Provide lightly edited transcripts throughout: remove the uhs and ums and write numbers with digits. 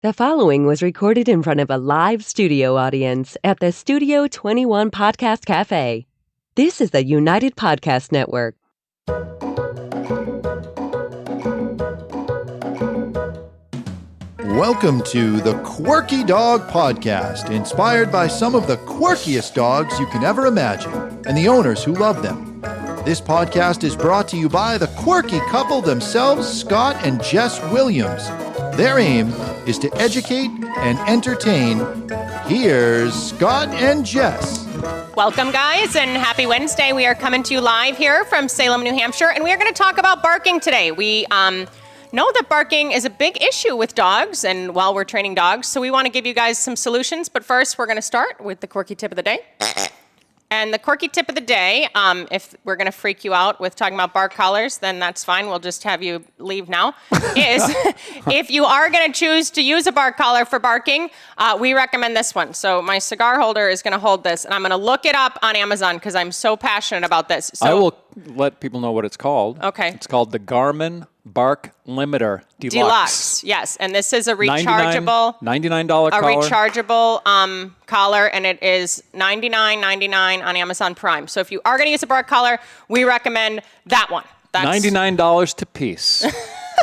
The following was recorded in front of a live studio audience at the Studio 21 Podcast Cafe. This is the United Podcast Network. Welcome to the Quirky Dog Podcast, inspired by some of the quirkiest dogs you can ever imagine and the owners who love them. This podcast is brought to you by the quirky couple themselves, Scott and Jess Williams. Their aim is to educate and entertain. Here's Scott and Jess. Welcome, guys, and happy Wednesday. We are coming to you live here from Salem, New Hampshire, and we are going to talk about barking today. We know that barking is a big issue with dogs and while we're training dogs, so we want to give you guys some solutions. But first, we're going to start with the quirky tip of the day. And the quirky tip of the day, if we're going to freak you out with talking about bark collars, then that's fine. We'll just have you leave now, is if you are going to choose to use a bark collar for barking, we recommend this one. So my cigar holder is going to hold this, and I'm going to look it up on Amazon because I'm so passionate about this. So, I will let people know what it's called. Okay. It's called the Garmin Bark Limiter Deluxe. Yes. And this is a rechargeable $99 collar. A rechargeable collar, and it is $99.99 on Amazon Prime. So if you are going to use a bark collar, we recommend that one. That's $99 to peace.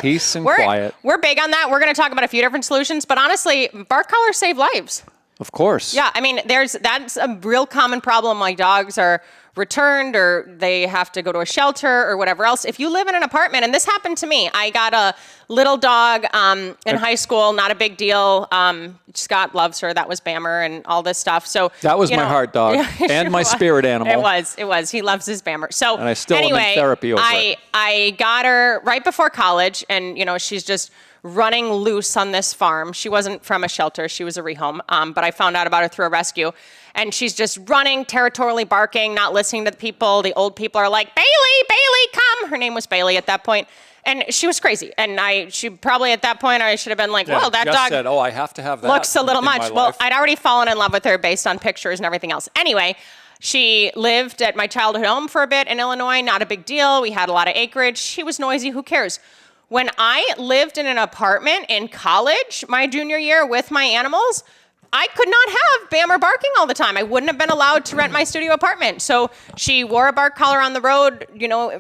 Peace and quiet. We're big on that. We're going to talk about a few different solutions, but honestly, bark collars save lives. Of course. Yeah, I mean, that's a real common problem. Like dogs are returned or they have to go to a shelter or whatever else. If you live in an apartment, and this happened to me, I got a little dog in high school, not a big deal. Scott loves her. That was Bammer and all this stuff. So that was my heart dog and my spirit animal. It was. He loves his Bammer. So and I still anyway, am in therapy over it. I got her right before college, and she's just running loose on this farm. She wasn't from a shelter. She was a rehome. But I found out about her through a rescue. And she's just running, territorially barking, not listening to the people. The old people are like, Bailey, come. Her name was Bailey at that point. And she was crazy. And she probably at that point, I should have been like, well, that Jess dog said, I have to have that. Looks a little much. Well, life. I'd already fallen in love with her based on pictures and everything else. Anyway, she lived at my childhood home for a bit in Illinois. Not a big deal. We had a lot of acreage. She was noisy. Who cares? When I lived in an apartment in college, my junior year with my animals, I could not have Bammer barking all the time. I wouldn't have been allowed to rent my studio apartment. So she wore a bark collar on the road,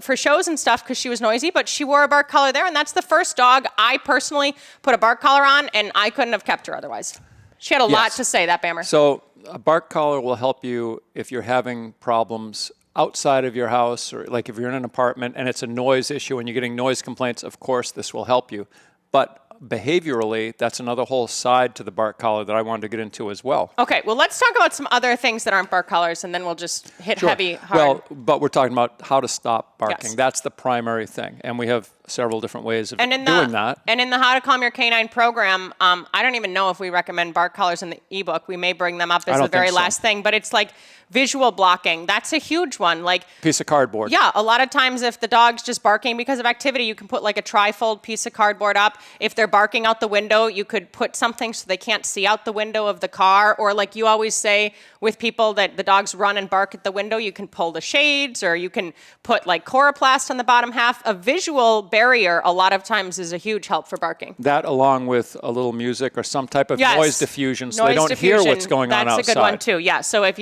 for shows and stuff because she was noisy, but she wore a bark collar there. And that's the first dog I personally put a bark collar on, and I couldn't have kept her otherwise. She had a lot to say, that Bammer. So a bark collar will help you if you're having problems outside of your house, or like if you're in an apartment and it's a noise issue and you're getting noise complaints, of course this will help you. But behaviorally, that's another whole side to the bark collar that I wanted to get into as well. Okay, well, let's talk about some other things that aren't bark collars, and then we'll just hit heavy, hard. Well, but we're talking about how to stop barking. Yes. That's the primary thing, and we have several different ways of doing that. And in the How to Calm Your Canine program, I don't even know if we recommend bark collars in the ebook. We may bring them up as the very last thing, but it's like visual blocking. That's a huge one. Like piece of cardboard. Yeah, a lot of times if the dog's just barking because of activity, you can put like a trifold piece of cardboard up. If they're barking out the window, you could put something so they can't see out the window of the car. Or like you always say with people that the dogs run and bark at the window, you can pull the shades, or you can put like coroplast on the bottom half. A visual barrier a lot of times is a huge help for barking. That along with a little music or some type of noise diffusion so they don't hear what's going on outside. That's a good one too, yeah. So if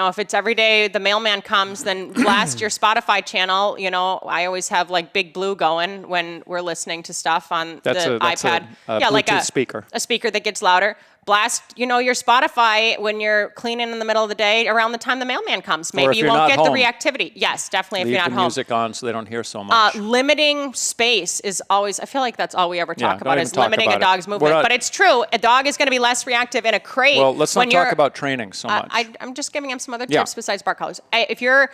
if it's every day the mailman comes, then blast your Spotify channel. I always have like Big Blue going when we're listening to stuff on the iPad. That's a Bluetooth speaker. A speaker that gets louder. Blast, your Spotify when you're cleaning in the middle of the day around the time the mailman comes. Maybe you won't get the reactivity. Yes, definitely if you're not home. Leave the music on so they don't hear so much. Limiting space is always, I feel like that's all we ever talk about is limiting a dog's movement. But it's true. A dog is going to be less reactive in a crate. Well, let's not talk about training so much. I'm just giving him some other tips besides bark collars. If you're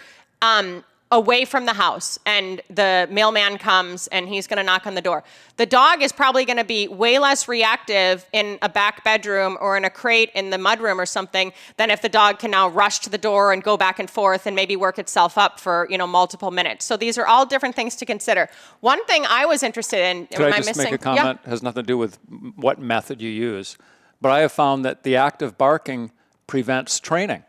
away from the house and the mailman comes and he's going to knock on the door, the dog is probably going to be way less reactive in a back bedroom or in a crate in the mudroom or something than if the dog can now rush to the door and go back and forth and maybe work itself up for multiple minutes. So these are all different things to consider. One thing I was interested in, Could I just make a comment? It has nothing to do with what method you use, but I have found that the act of barking prevents training,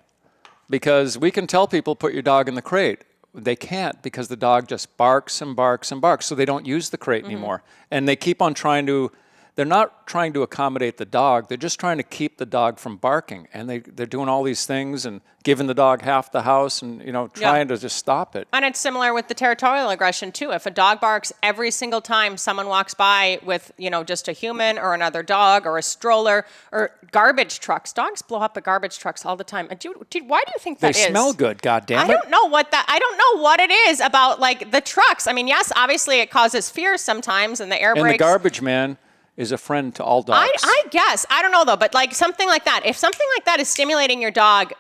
because we can tell people put your dog in the crate. They can't, because the dog just barks and barks and barks, so they don't use the crate anymore. And they keep on trying to they're not trying to accommodate the dog. They're just trying to keep the dog from barking. And they're doing all these things and giving the dog half the house and, trying to just stop it. And it's similar with the territorial aggression, too. If a dog barks every single time someone walks by with, just a human or another dog or a stroller or garbage trucks. Dogs blow up at garbage trucks all the time. Why do you think that is? They smell good, goddammit. I don't know what it is about, like, the trucks. I mean, yes, obviously it causes fear sometimes and the air brakes. And the garbage man is a friend to all dogs. I guess. I don't know, though. But, like, something like that. If something like that is stimulating your dog,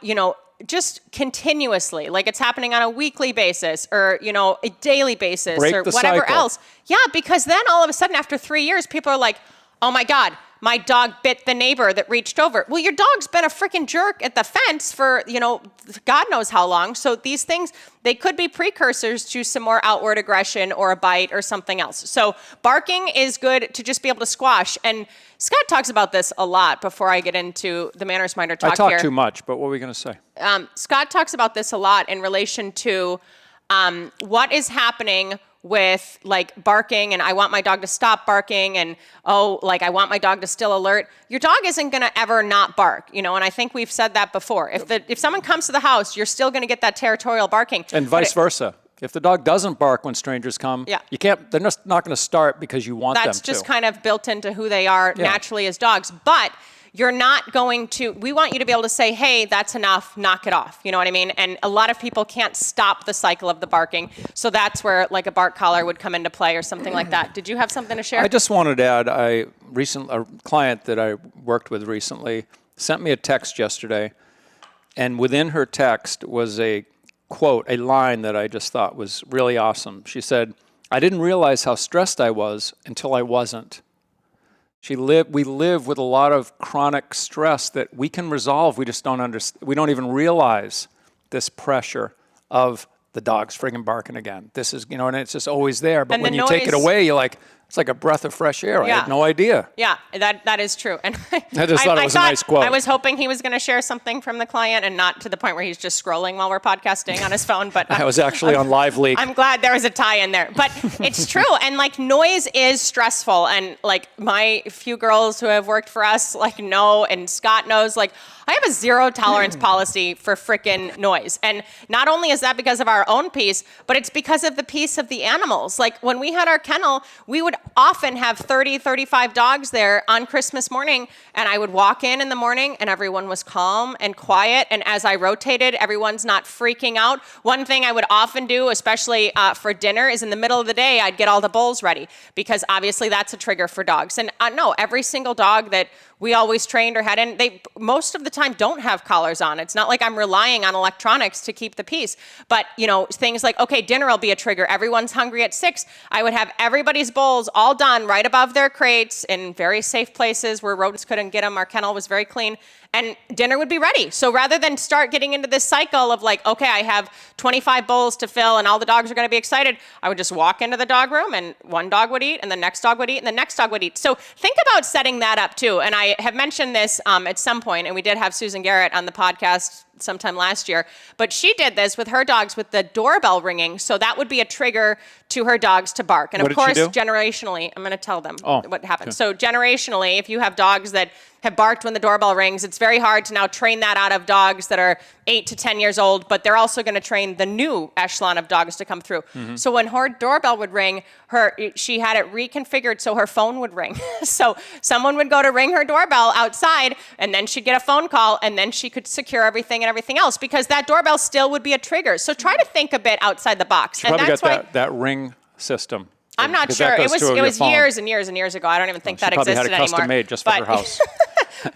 just continuously, like it's happening on a weekly basis or, a daily basis Break or the whatever cycle. else. Yeah, because then all of a sudden after 3 years, people are like, oh my God, my dog bit the neighbor that reached over. Well, your dog's been a freaking jerk at the fence for, God knows how long. So these things, they could be precursors to some more outward aggression or a bite or something else. So barking is good to just be able to squash. And Scott talks about this a lot before I get into the manners minder talk here. I talk too much, but what were we going to say? Scott talks about this a lot in relation to what is happening with like barking and I want my dog to stop barking and I want my dog to still alert. Your dog isn't going to ever not bark, and I think we've said that before. If someone comes to the house, you're still going to get that territorial barking. And vice versa. If the dog doesn't bark when strangers come, you can't. They're just not going to start because you want them to. That's just kind of built into who they are naturally as dogs. But you're not going to, we want you to be able to say, hey, that's enough, knock it off. You know what I mean? And a lot of people can't stop the cycle of the barking. So that's where like a bark collar would come into play or something like that. Did you have something to share? I just wanted to add, a client that I worked with recently sent me a text yesterday. And within her text was a quote, a line that I just thought was really awesome. She said, I didn't realize how stressed I was until I wasn't. We live with a lot of chronic stress that we can resolve. We just don't understand. We don't even realize this pressure of the dog's friggin' barking again. This is, and it's just always there. But when you take it away, you're like, it's like a breath of fresh air. I had no idea. Yeah, that is true. And I just thought it was a nice quote. I was hoping he was going to share something from the client and not to the point where he's just scrolling while we're podcasting on his phone. But I was actually on Live Leak. I'm glad there was a tie in there. But it's true. And like noise is stressful. And like my few girls who have worked for us like know, and Scott knows, like I have a zero tolerance policy for frickin' noise. And not only is that because of our own peace, but it's because of the peace of the animals. Like when we had our kennel, we would often have 30, 35 dogs there on Christmas morning. And I would walk in the morning and everyone was calm and quiet. And as I rotated, everyone's not freaking out. One thing I would often do, especially for dinner, is in the middle of the day, I'd get all the bowls ready because obviously that's a trigger for dogs. And no, every single dog that we always trained or had in, they most of the time don't have collars on. It's not like I'm relying on electronics to keep the peace. But, things like, okay, dinner will be a trigger. Everyone's hungry at 6. I would have everybody's bowls all done right above their crates in very safe places where rodents couldn't get them. Our kennel was very clean. And dinner would be ready. So rather than start getting into this cycle of like, okay, I have 25 bowls to fill and all the dogs are going to be excited, I would just walk into the dog room and one dog would eat and the next dog would eat and the next dog would eat. So think about setting that up too. And I have mentioned this at some point, and we did have Susan Garrett on the podcast sometime last year, but she did this with her dogs with the doorbell ringing. So that would be a trigger to her dogs to bark. And what of course, did she do? generationally, I'm going to tell them what happened. Okay. So generationally, if you have dogs that have barked when the doorbell rings, it's very hard to now train that out of dogs that are 8 to 10 years old, but they're also going to train the new echelon of dogs to come through. Mm-hmm. So when her doorbell would ring, she had it reconfigured so her phone would ring. So someone would go to ring her doorbell outside, and then she'd get a phone call, and then she could secure everything and everything else, because that doorbell still would be a trigger. So try to think a bit outside the box. She probably got that ring system. I'm not sure. It was years and years and years ago. I don't even think that existed anymore. She probably had it custom made just for her house.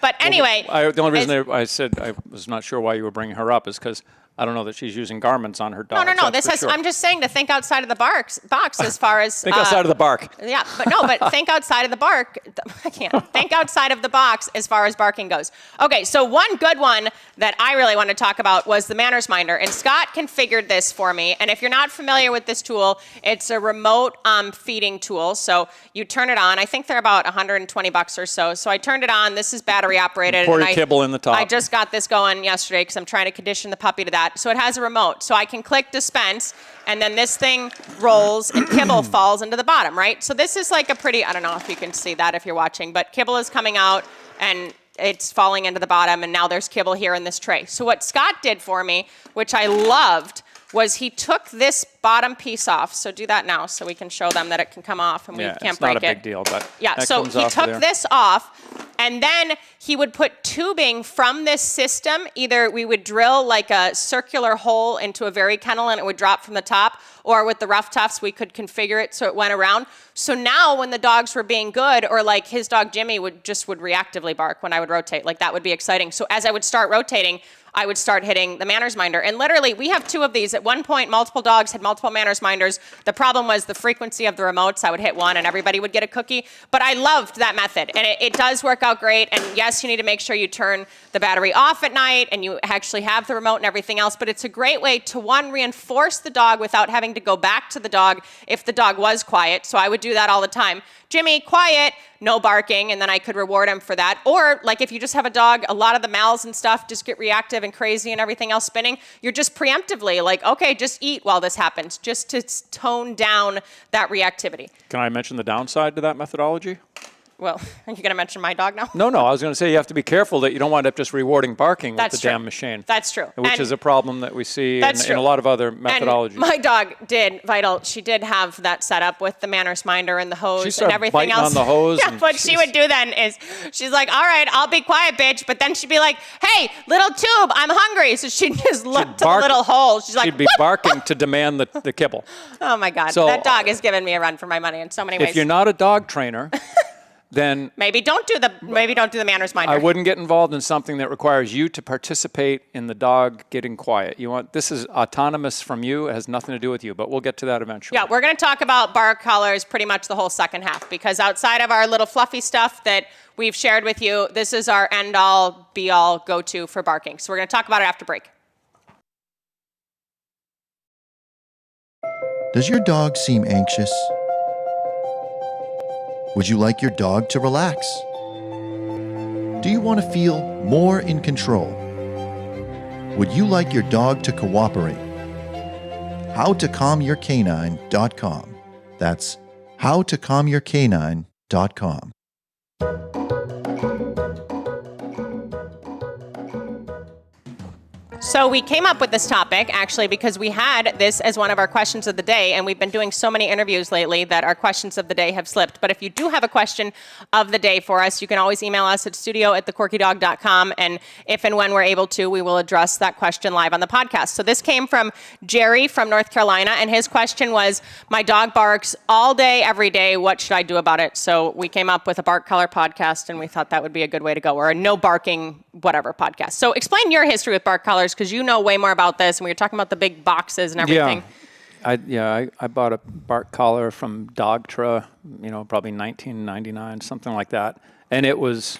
But anyway. The only reason I said I was not sure why you were bringing her up is because I don't know that she's using garments on her dog. No. I'm just saying to think outside of the box as far as... think outside of the bark. Yeah, but think outside of the bark. I can't. Think outside of the box as far as barking goes. Okay, so one good one that I really want to talk about was the manners minder. And Scott configured this for me. And if you're not familiar with this tool, it's a remote feeding tool. So you turn it on. I think they're about $120 or so. So I turned it on. This is battery operated. Pour your kibble in the top. I just got this going yesterday because I'm trying to condition the puppy to that. that. So it has a remote. So I can click dispense, and then this thing rolls and kibble falls into the bottom, right? So this is like a pretty, I don't know if you can see that if you're watching, but kibble is coming out and it's falling into the bottom, and now there's kibble here in this tray. So what Scott did for me, which I loved, was he took this bottom piece off. So do that now so we can show them that it can come off and we can't break it. It's not a big deal, but yeah, so he took this off, and then he would put tubing from this system. Either we would drill like a circular hole into a very kennel and it would drop from the top, or with the rough tufts, we could configure it so it went around. So now when the dogs were being good, or like his dog Jimmy would reactively bark when I would rotate, like that would be exciting. So as I would start rotating, I would start hitting the manners minder. And literally, we have 2 of these. At one point, multiple dogs had multiple manners minders. The problem was the frequency of the remotes. I would hit one and everybody would get a cookie. But I loved that method. And it does work out great. And yes, you need to make sure you turn the battery off at night and you actually have the remote and everything else. But it's a great way to, one, reinforce the dog without having to go back to the dog if the dog was quiet. So I would do that all the time. Jimmy, quiet, no barking, and then I could reward him for that. Or like if you just have a dog, a lot of the mals and stuff just get reactive and crazy and everything else spinning, you're just preemptively like, okay, just eat while this happens, just to tone down that reactivity. Can I mention the downside to that methodology? Well, are you going to mention my dog now? No, I was going to say you have to be careful that you don't wind up just rewarding barking with the damn machine. That's true. Which is a problem that we see in a lot of other methodologies. And my dog did, Vital, she did have that set up with the manners minder and the hose and everything else. On the hose. Yeah, what she would do then is, she's like, all right, I'll be quiet, bitch. But then she'd be like, hey, little tube, I'm hungry. So she'd just look to the little hole. She's like, she'd be barking to demand the kibble. Oh my God, so, that dog has given me a run for my money in so many ways. If you're not a dog trainer, then maybe don't do the manners minder. I wouldn't get involved in something that requires you to participate in the dog getting quiet. This is autonomous from you. It has nothing to do with you, but we'll get to that eventually. Yeah, we're going to talk about bark collars pretty much the whole second half, because outside of our little fluffy stuff that we've shared with you, this is our end-all, be-all, go-to for barking. So we're going to talk about it after break. Does your dog seem anxious? Would you like your dog to relax? Do you want to feel more in control? Would you like your dog to cooperate? HowToCalmYourCanine.com. That's HowToCalmYourCanine.com. So we came up with this topic, actually, because we had this as one of our questions of the day, and we've been doing so many interviews lately that our questions of the day have slipped. But if you do have a question of the day for us, you can always email us at studio@thequirkydog.com, and if and when we're able to, we will address that question live on the podcast. So this came from Jerry from North Carolina, and his question was, my dog barks all day, every day. What should I do about it? So we came up with a bark collar podcast, and we thought that would be a good way to go, or a no barking whatever podcast. So explain your history with bark collars, because you know way more about this, and we were talking about the big boxes and everything. I bought a bark collar from Dogtra, probably 1999, something like that, and it was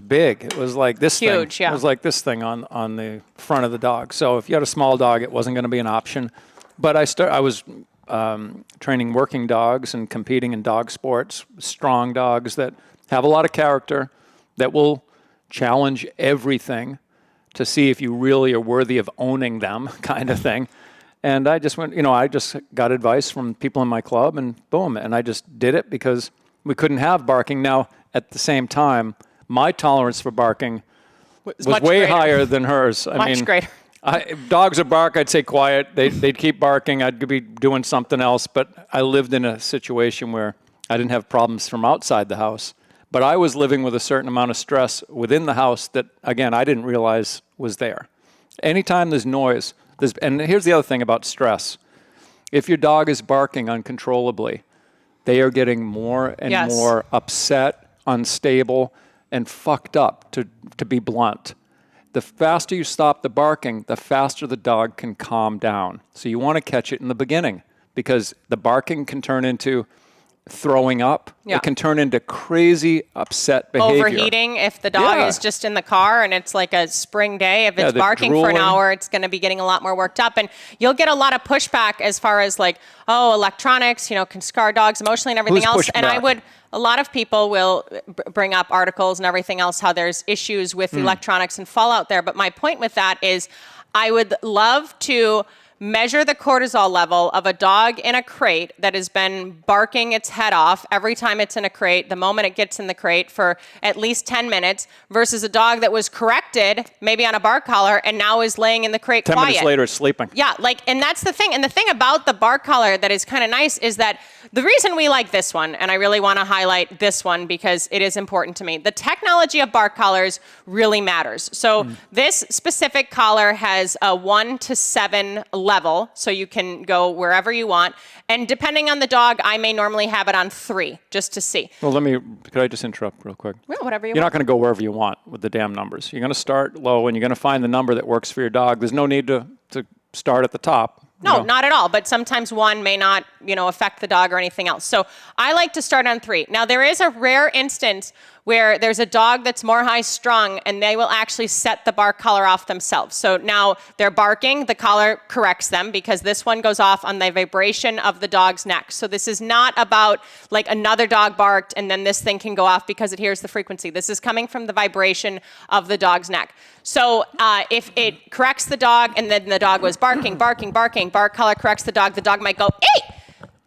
big. It was like this huge, thing. Yeah. It was like this thing on the front of the dog. So if you had a small dog, it wasn't going to be an option. But I was training working dogs and competing in dog sports, strong dogs that have a lot of character, that will challenge everything to see if you really are worthy of owning them, kind of thing. And I just went, I just got advice from people in my club, and boom, and I just did it because we couldn't have barking. Now, at the same time, my tolerance for barking was way higher than hers. Much greater. If dogs would bark, I'd say quiet. They'd keep barking. I'd be doing something else. But I lived in a situation where I didn't have problems from outside the house. But I was living with a certain amount of stress within the house that, again, I didn't realize was there. Anytime there's noise, and here's the other thing about stress. If your dog is barking uncontrollably, they are getting more and more upset, unstable, and fucked up, to be blunt. The faster you stop the barking, the faster the dog can calm down. So you want to catch it in the beginning, because the barking can turn into throwing up. Yeah. It can turn into crazy upset behavior. Overheating if the dog is just in the car and it's like a spring day. If it's barking for an hour, it's going to be getting a lot more worked up. And you'll get a lot of pushback as far as like, electronics, can scar dogs emotionally and everything else. And a lot of people will bring up articles and everything else, how there's issues with electronics and fallout there. But my point with that is, I would love to measure the cortisol level of a dog in a crate that has been barking its head off every time it's in a crate, the moment it gets in the crate, for at least 10 minutes, versus a dog that was corrected, maybe on a bark collar, and now is laying in the crate 10 quiet. 10 minutes later, it's sleeping. Yeah, and that's the thing. And the thing about the bark collar that is kind of nice is that the reason we like this one, and I really want to highlight this one because it is important to me, the technology of bark collars really matters. So this specific collar has a 1 to 7 level, so you can go wherever you want. And depending on the dog, I may normally have it on 3, just to see. Well, could I just interrupt real quick? Well, whatever you You're want. not going to go wherever you want with the damn numbers. You're going to start low, and you're going to find the number that works for your dog. There's no need to start at the top. No, not at all. But sometimes 1 may not, affect the dog or anything else. So I like to start on 3. Now, there is a rare instance where there's a dog that's more high strung and they will actually set the bark collar off themselves. So now they're barking, the collar corrects them because this one goes off on the vibration of the dog's neck. So this is not about like another dog barked and then this thing can go off because it hears the frequency. This is coming from the vibration of the dog's neck. So if it corrects the dog and then the dog was barking, bark collar corrects the dog might go, "Hey!"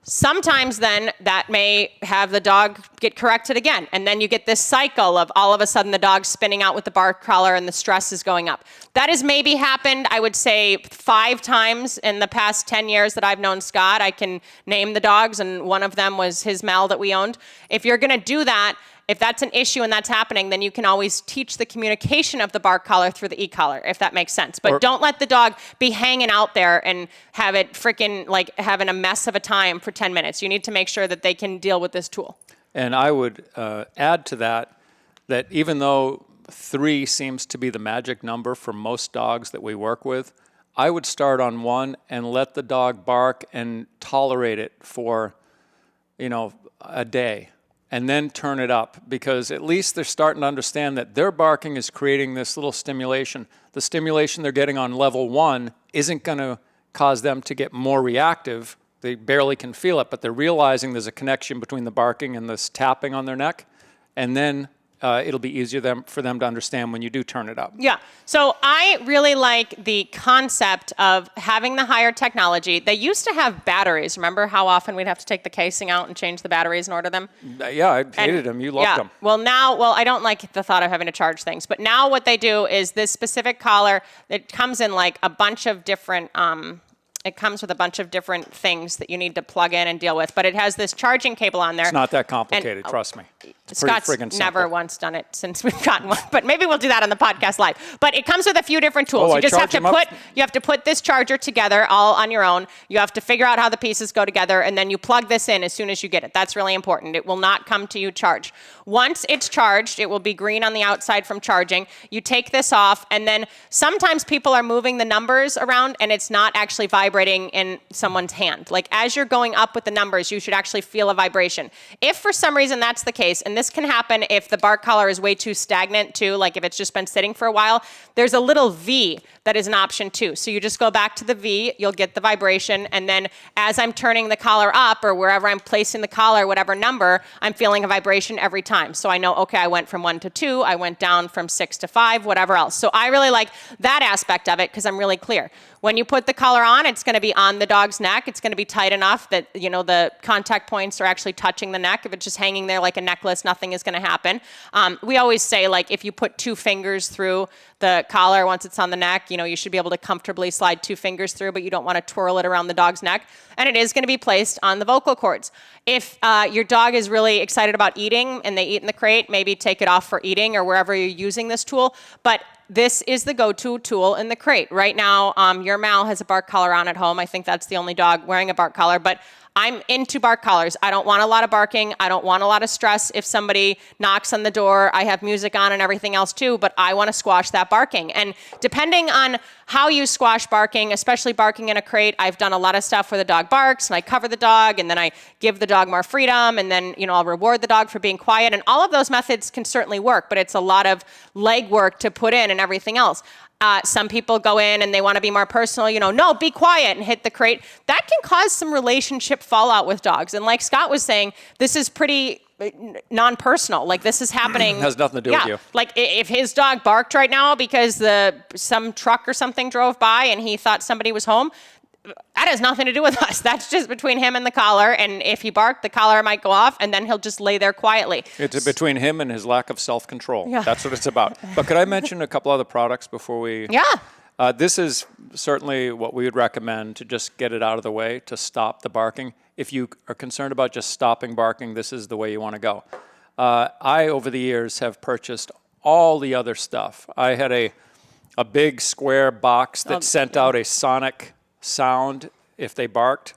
Sometimes then that may have the dog get corrected again. And then you get this cycle of all of a sudden the dog's spinning out with the bark collar and the stress is going up. That has maybe happened, I would say, 5 times in the past 10 years that I've known Scott. I can name the dogs, and one of them was his Mal that we owned. If you're going to do that, if that's an issue and that's happening, then you can always teach the communication of the bark collar through the e-collar, if that makes sense. But don't let the dog be hanging out there and have it freaking like having a mess of a time for 10 minutes. You need to make sure that they can deal with this tool. And I would add to that even though 3 seems to be the magic number for most dogs that we work with, I would start on 1 and let the dog bark and tolerate it for, a day. And then turn it up, because at least they're starting to understand that their barking is creating this little stimulation. The stimulation they're getting on level 1 isn't going to cause them to get more reactive. They barely can feel it, but they're realizing there's a connection between the barking and this tapping on their neck. And then it'll be easier for them to understand when you do turn it up. Yeah. So I really like the concept of having the higher technology. They used to have batteries. Remember how often we'd have to take the casing out and change the batteries and order them? Yeah, I hated them. You loved them. Well, I don't like the thought of having to charge things. But now what they do is this specific collar, it comes in like a bunch of different it comes with a bunch of different things that you need to plug in and deal with. But it has this charging cable on there. It's not that complicated, trust me. It's Scott's pretty friggin' simple. never once done it since we've gotten one, but maybe we'll do that on the podcast live. But it comes with a few different tools. You just have to put this charger together all on your own. You have to figure out how the pieces go together, and then you plug this in as soon as you get it. That's really important. It will not come to you charged. Once it's charged, it will be green on the outside from charging. You take this off, and then sometimes people are moving the numbers around, and it's not actually vibrating in someone's hand. Like as you're going up with the numbers, you should actually feel a vibration. If for some reason that's the case, and this can happen if the bark collar is way too stagnant too, like if it's just been sitting for a while, there's a little V that is an option too. So you just go back to the V, you'll get the vibration, and then as I'm turning the collar up or wherever I'm placing the collar, whatever number, I'm feeling a vibration every time. So I know, okay, I went from 1 to 2, I went down from 6 to 5, whatever else. So I really like that aspect of it because I'm really clear. When you put the collar on, it's going to be on the dog's neck. It's going to be tight enough that, the contact points are actually touching the neck. If it's just hanging there like a necklace, nothing is going to happen. We always say, like, if you put 2 fingers through the collar once it's on the neck, you should be able to comfortably slide 2 fingers through, but you don't want to twirl it around the dog's neck. And it is going to be placed on the vocal cords. If your dog is really excited about eating and they eat in the crate, maybe take it off for eating or wherever you're using this tool. But this is the go-to tool in the crate. Right now, your Mal has a bark collar on at home. I think that's the only dog wearing a bark collar, but I'm into bark collars. I don't want a lot of barking. I don't want a lot of stress if somebody knocks on the door. I have music on and everything else too, but I want to squash that barking. And depending on how you squash barking, especially barking in a crate, I've done a lot of stuff where the dog barks and I cover the dog and then I give the dog more freedom and then, I'll reward the dog for being quiet. And all of those methods can certainly work, but it's a lot of legwork to put in and everything else. Some people go in and they want to be more personal, no, be quiet and hit the crate. That can cause some relationship fallout with dogs. And like Scott was saying, this is pretty non-personal. Like this is happening. Has nothing to do with you. Like if his dog barked right now because some truck or something drove by and he thought somebody was home, that has nothing to do with us. That's just between him and the collar. And if he barked, the collar might go off and then he'll just lay there quietly. It's between him and his lack of self-control. Yeah. That's what it's about. But could I mention a couple other products before we... Yeah. This is certainly what we would recommend to just get it out of the way, to stop the barking. If you are concerned about just stopping barking, this is the way you want to go. I, over the years, have purchased all the other stuff. I had a big square box that sent out a sonic sound if they barked.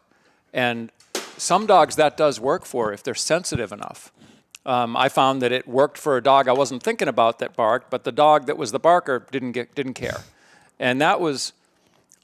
And some dogs that does work for if they're sensitive enough. I found that it worked for a dog I wasn't thinking about that barked, but the dog that was the barker didn't care. And that was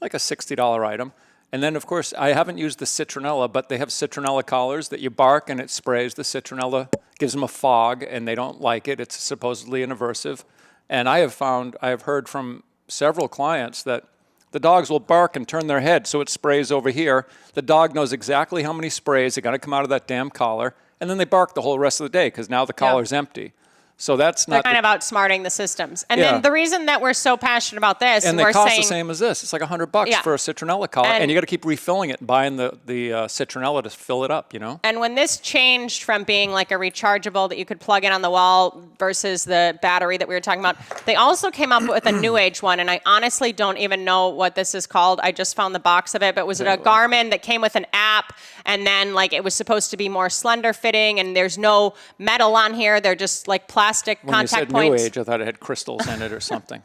like a $60 item. And then, of course, I haven't used the citronella, but they have citronella collars that you bark and it sprays the citronella, gives them a fog, and they don't like it. It's supposedly an aversive. And I have heard from several clients that the dogs will bark and turn their head so it sprays over here. The dog knows exactly how many sprays are going to come out of that damn collar, and then they bark the whole rest of the day because now the collar's empty. So that's They're not... kind of outsmarting the systems. And then the reason that we're so passionate about this, and they cost the same as this. It's like $100 for a citronella collar, and you got to keep refilling it and buying the citronella to fill it up, you know? And when this changed from being like a rechargeable that you could plug in on the wall versus the battery that we were talking about, they also came up with a new age one, and I honestly don't even know what this is called. I just found the box of it, but was it a Garmin that came with an app, and then like it was supposed to be more slender fitting, and there's no metal on here. They're just like plastic When contact you said points. New Age, I thought it had crystals in it or something.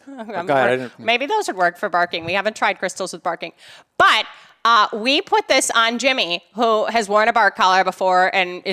Maybe those would work for barking. We haven't tried crystals with barking. But we put this on Jimmy, who has worn a bark collar before and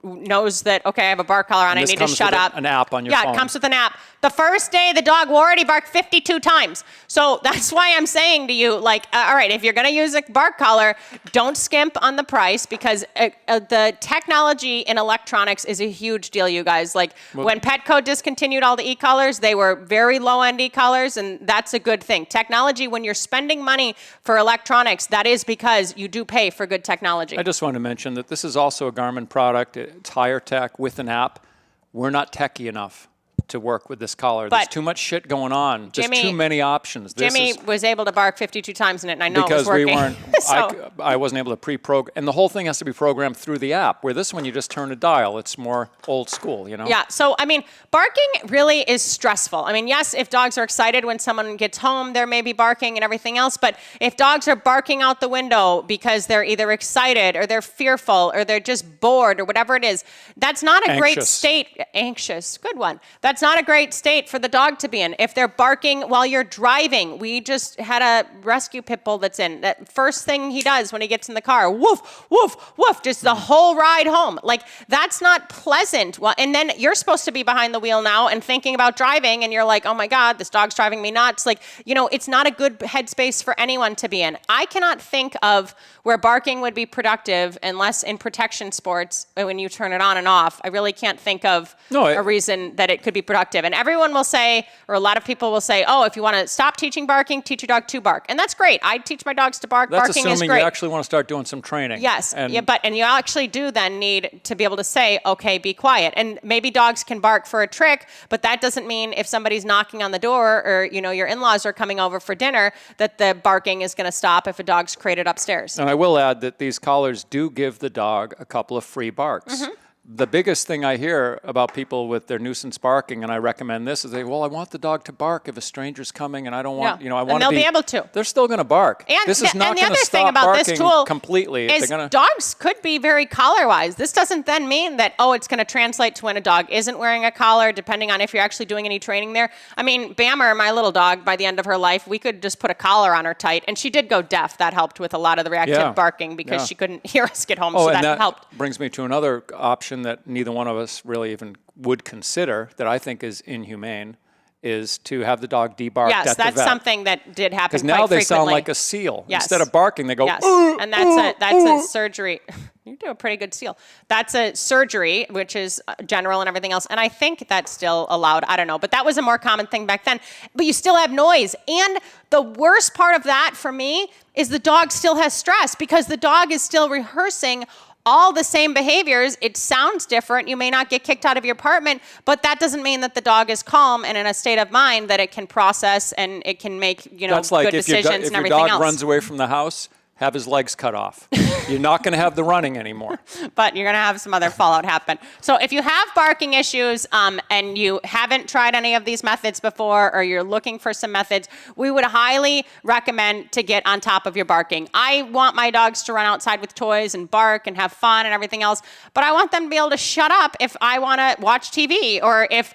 knows that, okay, I have a bark collar on, I need to shut up. An app on your phone. Yeah, it comes with an app. The first day, the dog already barked 52 times. So that's why I'm saying to you, like, all right, if you're going to use a bark collar, don't skimp on the price because the technology in electronics is a huge deal, you guys. Like, when Petco discontinued all the e-collars, they were very low-end e-collars, and that's a good thing. Technology, when you're spending money for electronics, that is because you do pay for good technology. I just want to mention that this is also a Garmin product. It's higher tech with an app. We're not techie enough to work with this collar. There's too much shit going on. There's too many options. Jimmy was able to bark 52 times in it, and I know it was working. Because we weren't, I wasn't able to pre-program, and the whole thing has to be programmed through the app, where this one you just turn a dial. It's more old school, you know? Yeah, so, I mean, barking really is stressful. I mean, yes, if dogs are excited when someone gets home, there may be barking and everything else, but if dogs are barking out the window because they're either excited or they're fearful or they're just bored or whatever it is, that's not a great state. Anxious, good one. That's not a great state for the dog to be in. If they're barking while you're driving, we just had a rescue pit bull that's in. That first thing he does when he gets in the car, woof, woof, woof, just the whole ride home. Like, that's not pleasant. Well, and then you're supposed to be behind the wheel now and thinking about driving, and you're like, oh my God, this dog's driving me nuts. Like, you know, it's not a good headspace for anyone to be in. I cannot think of where barking would be productive unless in protection sports, when you turn it on and off. I really can't think of a reason that it could be productive. And everyone will say, or a lot of people will say, oh, if you want to stop teaching barking, teach your dog to bark. And that's great. I teach my dogs to bark. That's barking is great. assuming you actually want to start doing some training. Yes, and you actually do then need to be able to say, okay, be quiet. And maybe dogs can bark for a trick, but that doesn't mean if somebody's knocking on the door or, you know, your in-laws are coming over for dinner, that the barking is going to stop if a dog's crated upstairs. And I will add that these collars do give the dog a couple of free barks. Mm-hmm. The biggest thing I hear about people with their nuisance barking, and I recommend this, is I want the dog to bark if a stranger's coming, and I don't want, I want to be... And they'll be able to. They're still going to bark. And this is not going to stop barking completely. Is dogs could be very collar-wise. This doesn't then mean that, it's going to translate to when a dog isn't wearing a collar, depending on if you're actually doing any training there. I mean, Bammer, my little dog, by the end of her life, we could just put a collar on her tight, and she did go deaf. That helped with a lot of the reactive barking because she couldn't hear us get home, so that helped. Brings me to another option that neither one of us really even would consider, that I think is inhumane, is to have the dog debarked at the vet. Yes, that's something that did happen quite frequently. Because now they sound like a seal. Yes. Instead of barking, they go, and that's a surgery. You do a pretty good seal. That's a surgery, which is general and everything else. And I think that's still allowed. I don't know. But that was a more common thing back then. But you still have noise. And the worst part of that for me is the dog still has stress because the dog is still rehearsing all the same behaviors. It sounds different. You may not get kicked out of your apartment, but that doesn't mean that the dog is calm and in a state of mind that it can process and it can make, That's like good decisions and everything else. If your dog runs away from the house, have his legs cut off. You're not going to have the running anymore. But you're going to have some other fallout happen. So if you have barking issues and you haven't tried any of these methods before, or you're looking for some methods, we would highly recommend to get on top of your barking. I want my dogs to run outside with toys and bark and have fun and everything else, but I want them to be able to shut up if I want to watch TV, or if,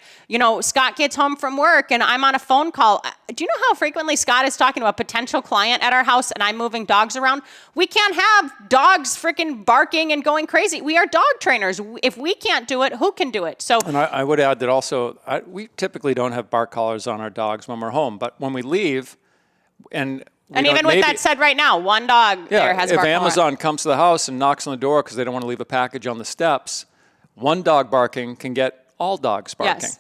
Scott gets home from work and I'm on a phone call. Do you know how frequently Scott is talking to a potential client at our house and I'm moving dogs around? We can't have dogs freaking barking and going crazy. We are dog trainers. If we can't do it, who can do it? So, and I would add that also, we typically don't have bark collars on our dogs when we're home, but when we leave, and even with that said, right now, one dog there has a bark collar. If Amazon comes to the house and knocks on the door because they don't want to leave a package on the steps, one dog barking can get all dogs barking. Yes.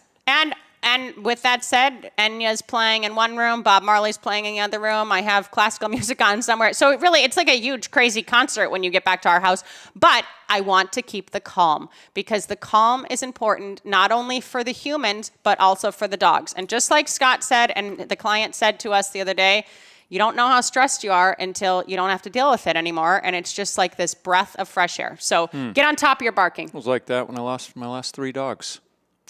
And with that said, Enya's playing in one room, Bob Marley's playing in the other room. I have classical music on somewhere. So it's like a huge, crazy concert when you get back to our house. But I want to keep the calm, because the calm is important not only for the humans, but also for the dogs. And just like Scott said, and the client said to us the other day, you don't know how stressed you are until you don't have to deal with it anymore. And it's just like this breath of fresh air. So get on top of your barking. It was like that when I lost my last 3 dogs.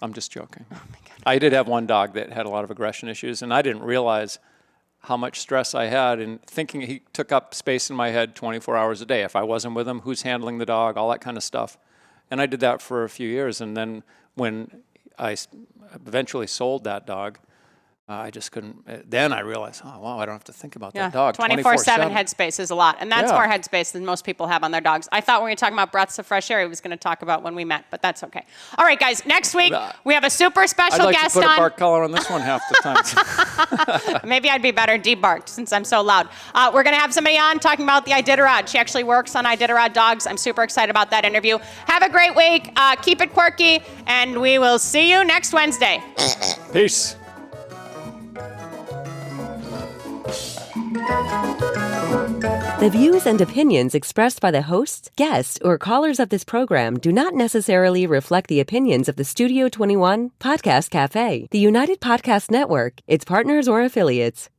I'm just joking. Oh my God. I did have one dog that had a lot of aggression issues, and I didn't realize how much stress I had in thinking he took up space in my head 24 hours a day. If I wasn't with him, who's handling the dog, all that kind of stuff. And I did that for a few years, and then when I eventually sold that dog, I just couldn't. Then I realized, oh, wow, I don't have to think about that dog 24/7 headspace is a lot. And that's more headspace than most people have on their dogs. I thought when we were talking about breaths of fresh air, he was going to talk about when we met, but that's okay. All right, guys, next week we have a super special guest on. I'd like to put a bark collar on this one half the time. Maybe I'd be better debarked since I'm so loud. We're going to have somebody on talking about the Iditarod. She actually works on Iditarod dogs. I'm super excited about that interview. Have a great week. Keep it quirky, and we will see you next Wednesday. Peace. The views and opinions expressed by the hosts, guests, or callers of this program do not necessarily reflect the opinions of the Studio 21 Podcast Cafe, the United Podcast Network, its partners, or affiliates.